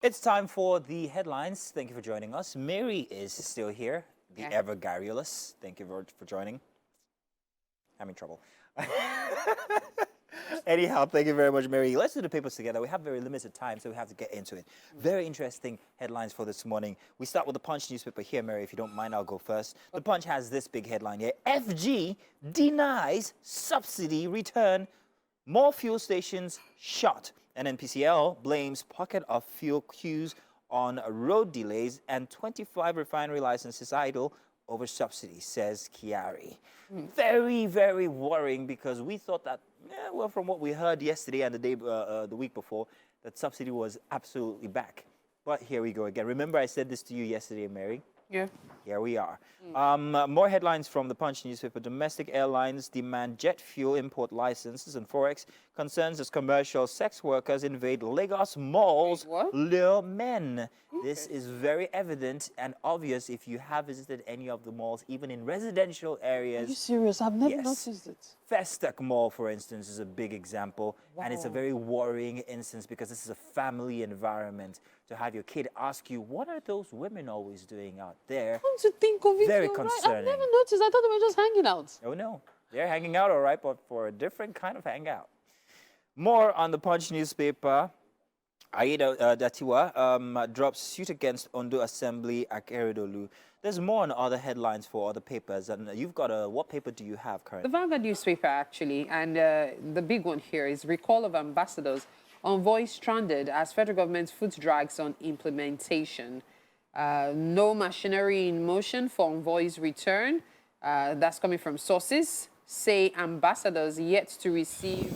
It's time for the headlines. Thank you for joining us. Mary is still here, the Yeah. ever garrulous. Thank you for joining. Having trouble. Anyhow, thank you very much, Mary. Let's do the papers together. We have very limited time, so we have to get into it. Very interesting headlines for this morning. We start with the Punch newspaper here, Mary. If you don't mind, I'll go first. The Punch has this big headline here. FG denies subsidy return. More fuel stations shut. And NPCL blames pocket of fuel queues on road delays and 25 refinery licenses idle over subsidy, says Chiari. Very, very worrying because we thought that, well, from what we heard yesterday and the week before, that subsidy was absolutely back. But here we go again. Remember I said this to you yesterday, Mary? Yeah. Here we are. More headlines from the Punch newspaper. Domestic airlines demand jet fuel import licenses, and Forex concerns as commercial sex workers invade Lagos malls, Wait, what? lure men. This is very evident and obvious if you have visited any of the malls, even in residential Are you areas. serious? I've never Yes. noticed it. Festac Mall, for instance, is a big example, and it's a Wow. very worrying instance because this is a family environment. To have your kid ask you, what are those women always doing out there? Come to think of it, Very you're right. I've concerning. never noticed. I thought they were just hanging out. Oh no, they're hanging out all right, but for a different kind of hangout. More on the Punch newspaper. Aida Datiwa drops suit against Ondo Assembly Akeredolu. There's more on other headlines for other papers, and you've got what paper do you have The currently? Vanguard newspaper, actually, and the big one here is recall of ambassadors. Envoy stranded as federal government foot drags on implementation. No machinery in motion for envoy's return. That's coming from sources. Say ambassadors yet to receive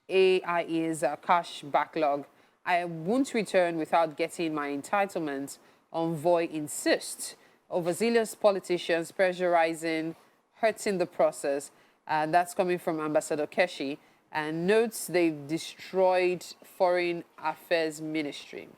AIA's cash backlog. I won't return without getting my entitlement. Envoy insists. Overzealous politicians pressurizing, hurting the process. That's coming from Ambassador Keshi. And notes they've destroyed Foreign Affairs Ministry.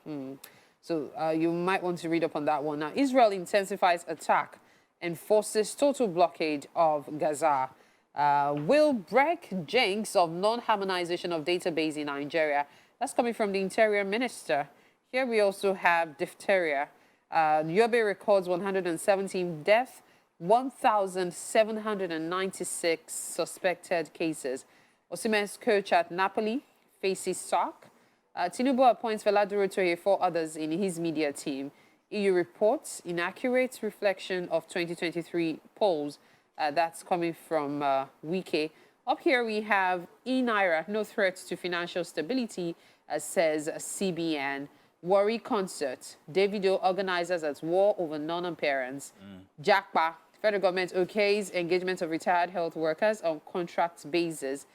So you might want to read up on that one. Now, Israel intensifies attack and forces total blockade of Gaza. Will break jinx of non-harmonization of database in Nigeria. That's coming from the Interior Minister. Here we also have diphtheria. Yobe records 117 deaths, 1,796 suspected cases. Osimhen's coach at Napoli faces sack. Tinubu appoints Veladuro Toye 4 others in his media team. EU reports inaccurate reflection of 2023 polls. That's coming from Wike. Up here we have naira, no threat to financial stability, says CBN. Worry concert. Davido organizers at war over non-appearance. Jakpa, federal government okays engagement of retired health workers on contract basis.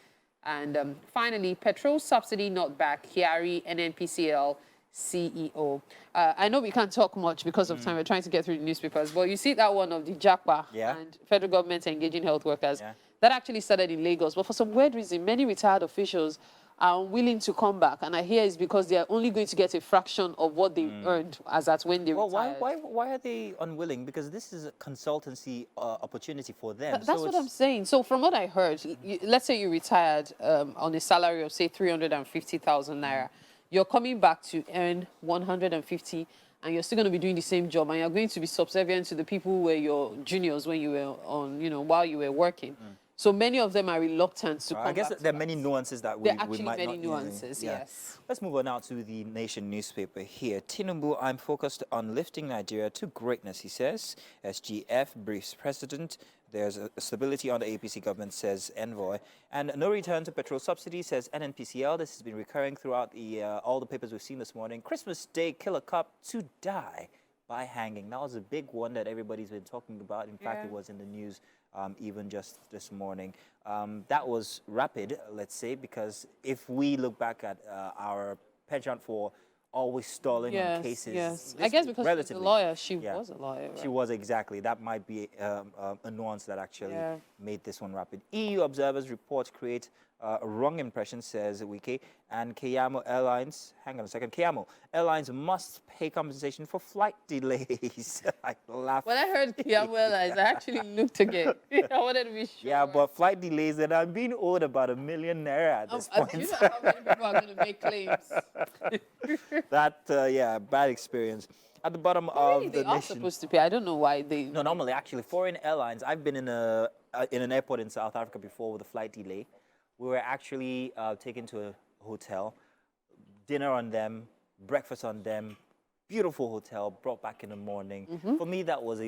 And finally, petrol subsidy not back. Chiari, NNPCL CEO. I know we can't talk much because of time. We're trying to get through the newspapers. But you see that one of the Jakpa and federal government engaging health workers. That actually started in Lagos. But for some weird reason, many retired officials are unwilling to come back. And I hear it's because they are only going to get a fraction of what they earned as at when they retired. Why are they unwilling? Because this is a consultancy opportunity for them. That's what I'm saying. So from what I heard, let's say you retired on a salary of, say, 350,000 naira. You're coming back to earn 150, and you're still going to be doing the same job, and you're going to be subservient to the people who were your juniors when you were on, while you were working. So many of them are reluctant to come back. I guess there are many nuances that we might not... There are actually many nuances, yes. Let's move on now to the Nation newspaper here. Tinubu, I'm focused on lifting Nigeria to greatness, he says. SGF briefs president. There's a stability on the APC government, says Envoy. And no return to petrol subsidy, says NNPCL. This has been recurring throughout all the papers we've seen this morning. Christmas Day, killer cop to die by hanging. That was a big one that everybody's been talking about. In fact, it was in the news even just this morning. That was rapid, let's say, because if we look back at our penchant for always stalling on cases. Yes, I guess because she's a lawyer, she was a lawyer. Right? She was, exactly. That might be a nuance that actually made this one rapid. EU observers report create wrong impression, says Wiki. And Kayamo Airlines, hang on a second, Kayamo Airlines must pay compensation for flight delays. I laughed. When I heard Kiamu Airlines, I actually looked again. I wanted to be sure. Yeah, but flight delays, and I'm being owed about ₦1 million at this point. Do you know how many people are going to make claims? That, yeah, bad experience. At the bottom Really, of they the are nation. supposed to pay. I don't know why they... No, normally, actually, foreign airlines. I've been in an airport in South Africa before with a flight delay. We were actually taken to a hotel, dinner on them, breakfast on them, beautiful hotel, brought back in the morning. For me, that was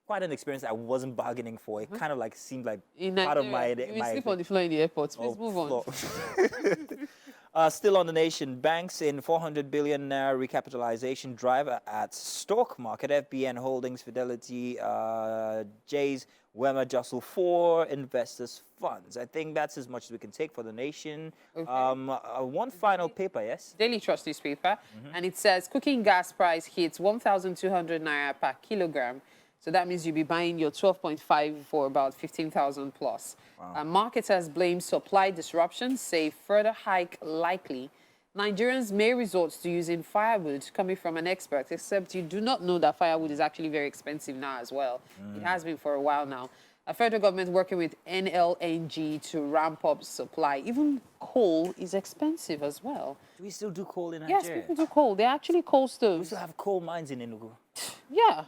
quite an experience I wasn't bargaining for. It kind of like seemed like In part of Nigeria, my... you will sleep on the floor in the airport. Please move on. Still on the nation, banks in 400 billion naira recapitalization drive at stock market. FBN Holdings, Fidelity, J's, Wema jostle for investors' funds. I think that's as much as we can take for the nation. Okay. One final paper, yes? Daily Trust newspaper, and it says cooking gas price hits 1,200 naira per kilogram. So that means you'll be buying your 12.5 for about 15,000 plus. Wow. Marketers blame supply disruptions, say further hike likely. Nigerians may resort to using firewood, coming from an expert, except you do not know that firewood is actually very expensive now as well. It has been for a while now. A federal government working with NLNG to ramp up supply. Even coal is expensive as well. Do we still do coal in Nigeria? Yes, people do coal. They're actually coal We stoves. still have coal mines in Enugu. Yeah.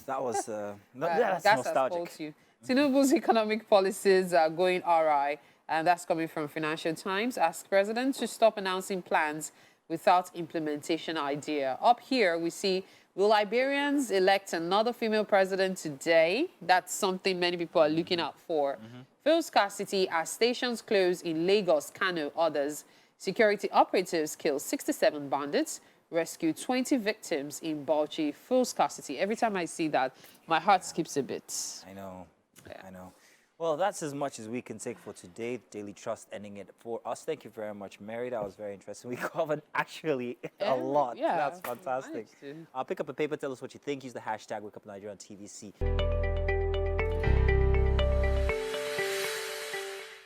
That was... Gas that's has nostalgic. called you. Tinubu's economic policies are going awry, and that's coming from Financial Times. Ask President to stop announcing plans without implementation idea. Up here, we see, will Liberians elect another female president today? That's something many people are looking out for. Fuel scarcity as stations close in Lagos, Kano, others. Security operatives kill 67 bandits. Rescue 20 victims in Bauchi. Full scarcity. Every time I see that, my heart skips a bit. I know. Yeah. I know. Well, that's as much as we can take for today. Daily Trust ending it for us. Thank you very much, Mary. That was very interesting. We covered actually a lot. Yeah, That's fantastic. managed to. Pick up a paper. Tell us what you think. Use the hashtag Wake Up Nigeria on TVC.